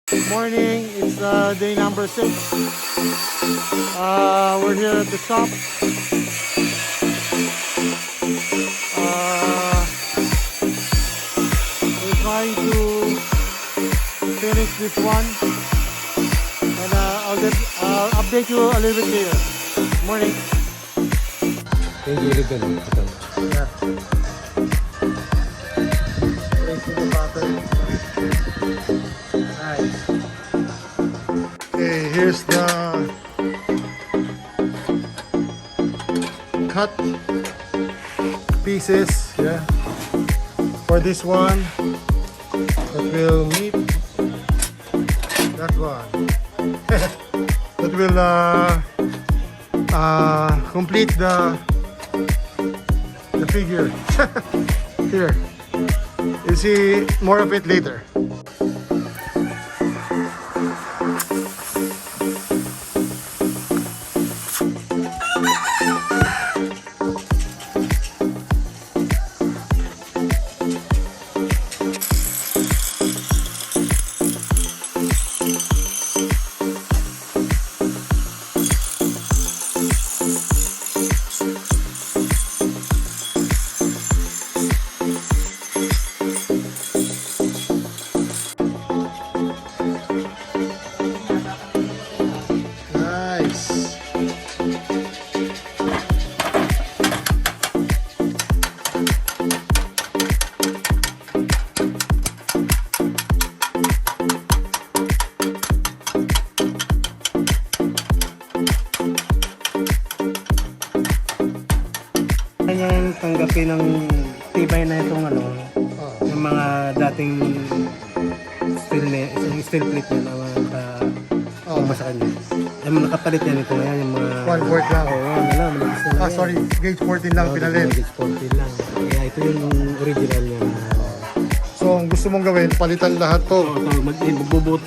Good morning, it's day number 6. We're here at the shop. We're trying to finish this one, and I'll update you a little bit later. Good morning. Yung gilid na lang. Ito. Yeah. Placing the pattern. Nice. Okay, here's the cut pieces. Yeah. For this one, that will meet that one. That will complete the figure. Here, you'll see more of it later. Nice. Kanyang tanggapin ng tibay na itong yung mga dating steel plate na naman sa kanya. Yung nakapalit yan ito ngayon, yung mga 1/4 lang. malapis na lang. Sorry, gauge 14 lang pinalin. Gauge 14 lang. Kaya ito yung original niya. So, ang gusto mong gawin, palitan lahat to. Ibubuo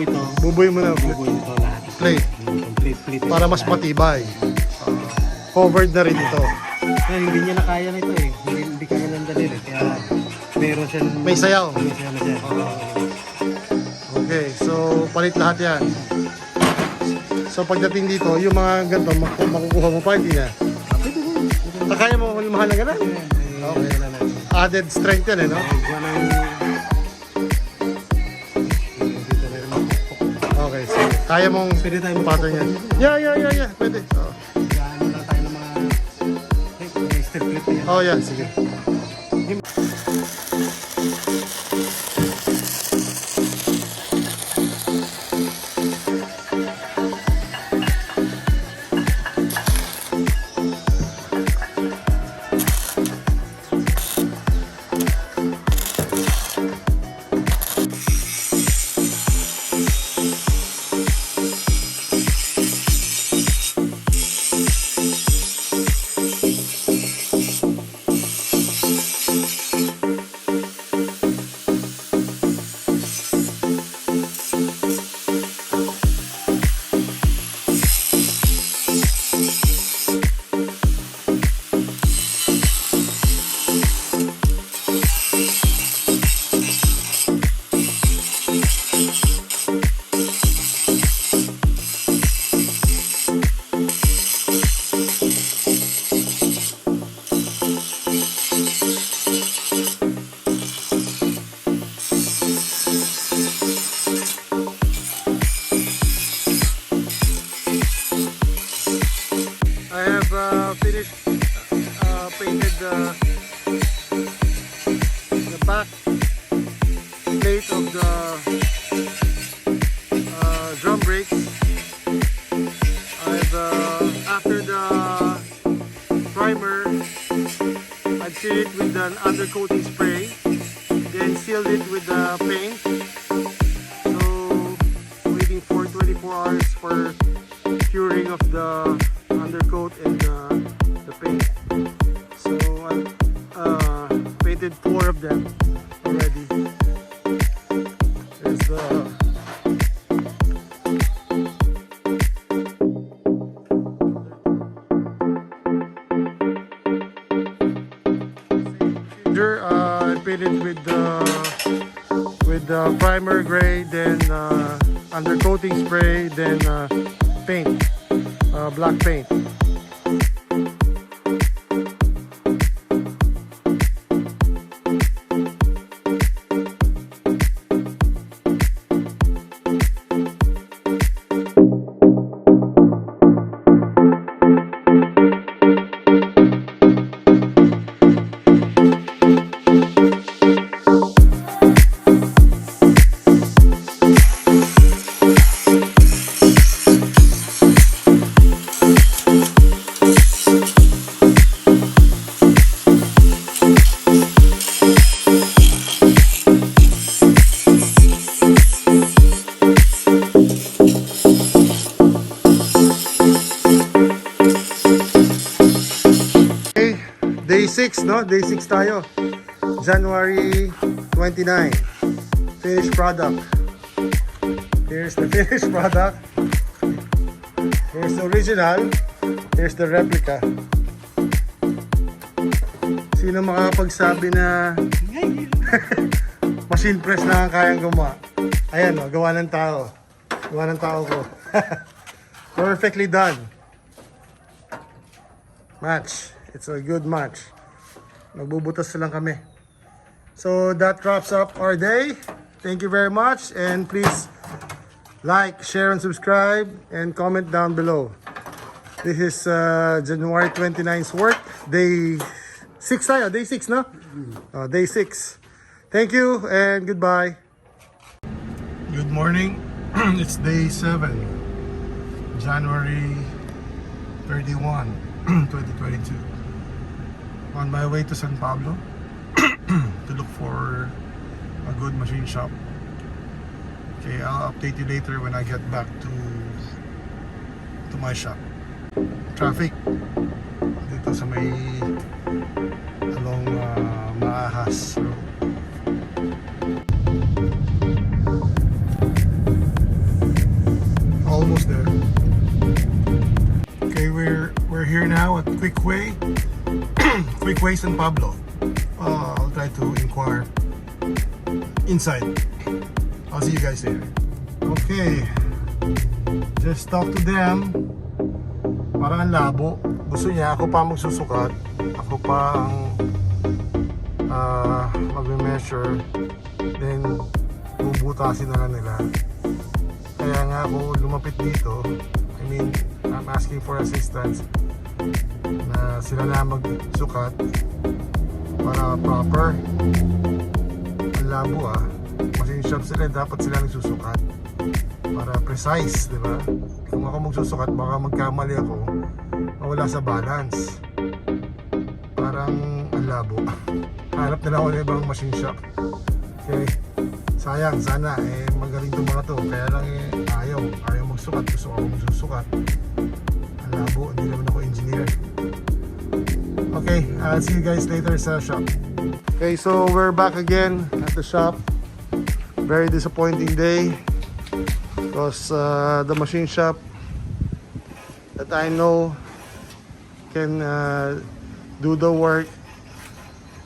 ito. Bubuy mo na Bubuo ito lahat. plate Complete plate. para mas matibay. Covered na rin ito. Kaya hindi niya na kaya na ito eh. Hindi kaya lang dalhin eh. Kaya meron siyang... May sayaw. May sayaw na siya. Okay, so palit lahat yan. So pagdating dito, yung mga ganito, makukuha mo pa, hindi na. Kaya mo mahal na ganun? Okay. Added strength yan eh, no? Okay, so kaya mong Pwede tayo pattern yan. Yeah, pwede. Gaano lang tayo ng mga steel plate na yan. Oh yeah, sige. I have finished painted the back plate of the drum brakes. I've after the primer, I've sealed it with an undercoating spray, then sealed it with the paint. So waiting for 24 hours for curing of the undercoat and the paint. So I've painted 4 of them already. There's the I painted with with primer gray, then undercoating spray, then paint, black paint. Day 6, no? Day 6 tayo. January 29. Finished product. Here's the finished product. Here's the original. Here's the replica. Sino makakapagsabi na machine press na ang kayang gumawa? Ayan, no? Gawa ng tao. Gawa ng tao ko. Perfectly done. Match. It's a good match. Magbubutas lang kami. So that wraps up our day. Thank you very much, and please like, share, and subscribe, and comment down below. This is January 29's work. Day 6 tayo. Day 6, no? Day 6. Thank you and goodbye. Good morning. It's day 7. January 31, 2022. On my way to San Pablo to look for a good machine shop. Okay, I'll update you later when I get back to my shop. Traffic dito sa may along Maahas Road. Almost there. Okay, we're here now at Quickway. Quickway San Pablo. I'll try to inquire inside. I'll see you guys there. Okay, just talk to them. Parang ang labo. Gusto niya ako pa magsusukat. Ako pa ang mag-measure. Then bubutasin na lang nila. Kaya nga ako lumapit dito. I mean, I'm asking for assistance na sila na magsukat para proper. Ang labo machine shop sila, dapat sila nagsusukat para precise, di ba? Kung ako magsusukat, baka magkamali ako, mawala sa balance. Parang ang labo. Hanap nila ako ng ibang machine shop. Okay, sayang, sana magaling itong mga to, kaya lang ayaw magsukat. Gusto ako magsusukat. Ang labo, hindi naman ako engineer. Okay, I'll see you guys later sa shop. Okay, so we're back again at the shop. Very disappointing day because the machine shop that I know can do the work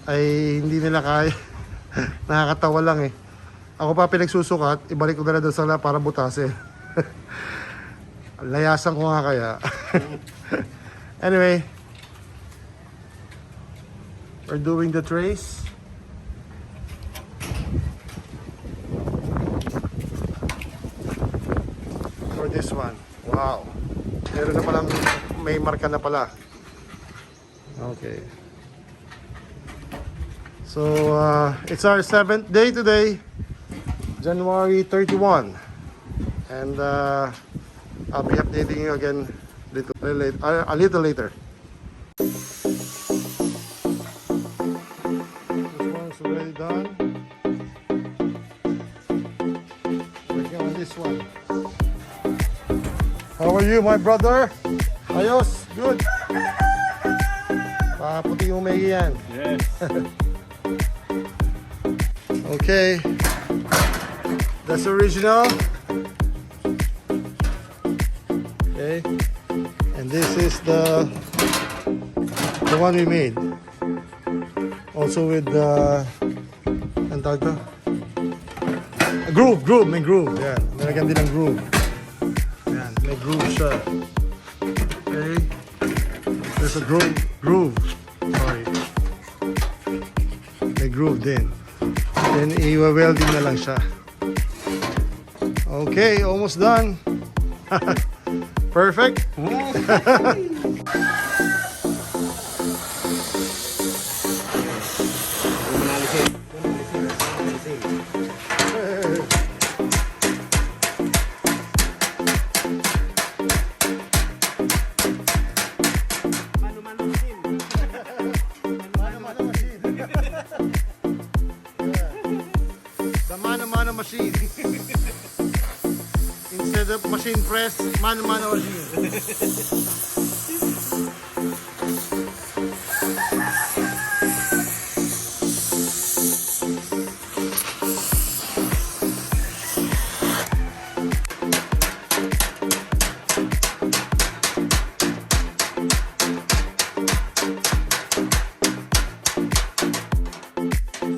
ay hindi nila kaya. Nakakatawa lang Ako pa pinagsusukat, ibalik ko na doon sa para butasin. Layasan ko nga kaya. Anyway, we're doing the trace. For this one. Wow. Meron na palang may marka na pala. Okay. So, it's our 7th day today. January 31. And I'll be updating you again a little later. Already done. Working on this one. How are you, my brother? Ayos, good. Puti yung may yan. Yes. Okay. That's original. Okay. And this is the one we made. Also with Groove, may groove. Yan, nalagyan din ng groove. Yan, may groove siya. Okay. There's a groove. Sorry. May groove din. Then, i-welding na lang siya. Okay, almost done. Perfect. The mano-mano machine. Instead of machine press, mano-mano machine.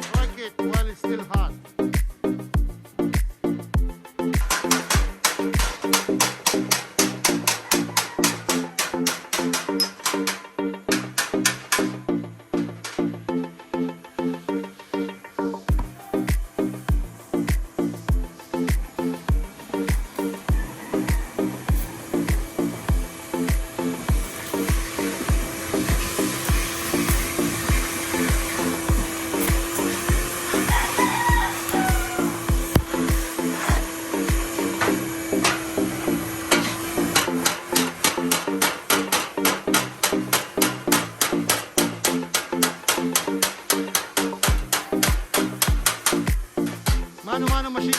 Strike it while it's still hot. Mano-mano machine.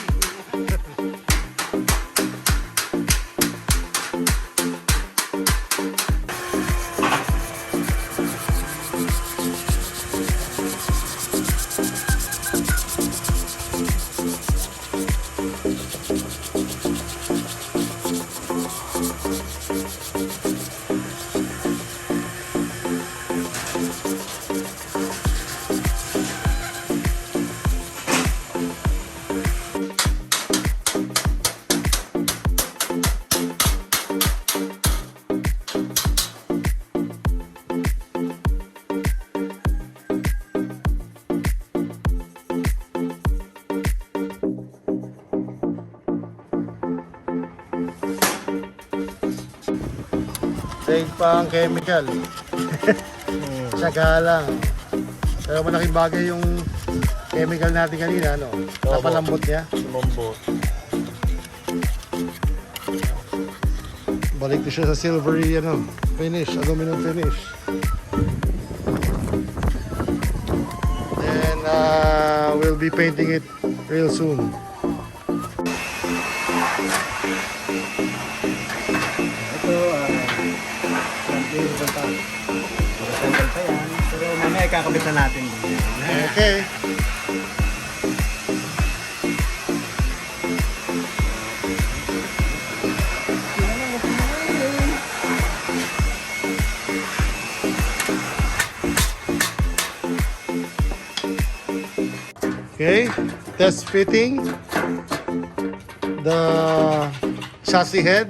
Save pa ang chemical. Saka lang. Pero malaking bagay yung chemical natin kanina, no? Napalambot niya. Lumambot. Balik ko siya sa silvery, finish, aluminum finish. And we'll be painting it real soon. Ito, tanggal pa yan. Pero mamaya kakabit na natin. Okay. Okay, test fitting the chassis head.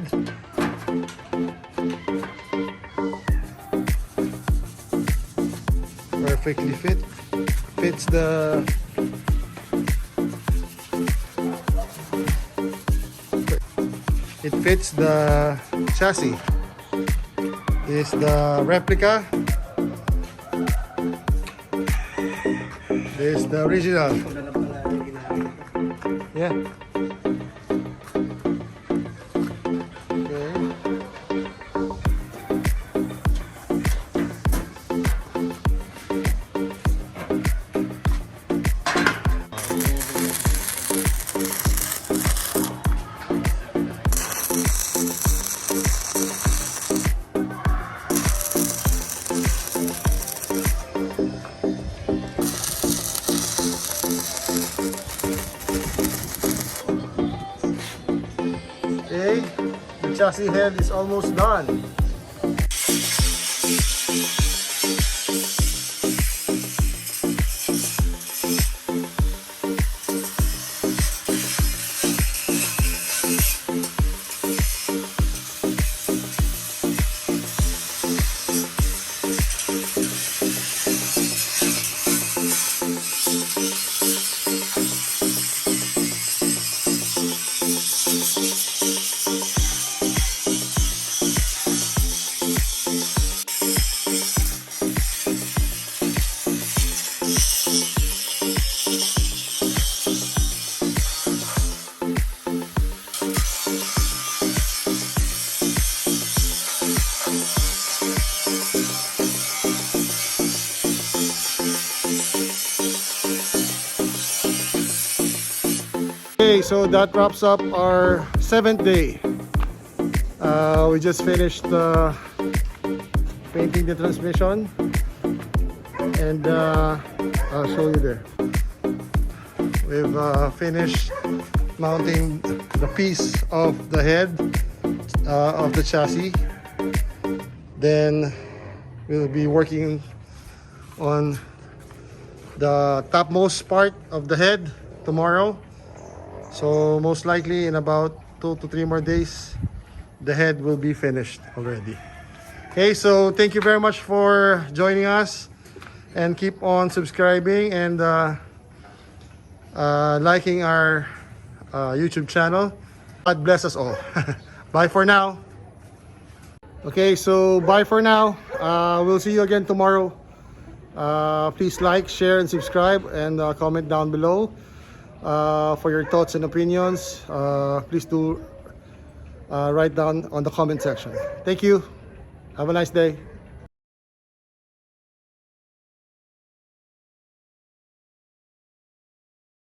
Perfectly fits the chassis. This is the replica. This is the original. Yeah. Okay. Okay, the chassis head is almost done. Okay, so that wraps up our 7th day. We just finished painting the transmission, and I'll show you there. We've finished mounting the piece of the head of the chassis. Then we'll be working on the topmost part of the head tomorrow. So most likely in about 2 to 3 more days, the head will be finished already. Okay, so thank you very much for joining us, and keep on subscribing and liking our YouTube channel. God bless us all. Bye for now. Okay, so bye for now. We'll see you again tomorrow. Please like, share, and subscribe, and comment down below for your thoughts and opinions. Please do write down on the comment section. Thank you. Have a nice day.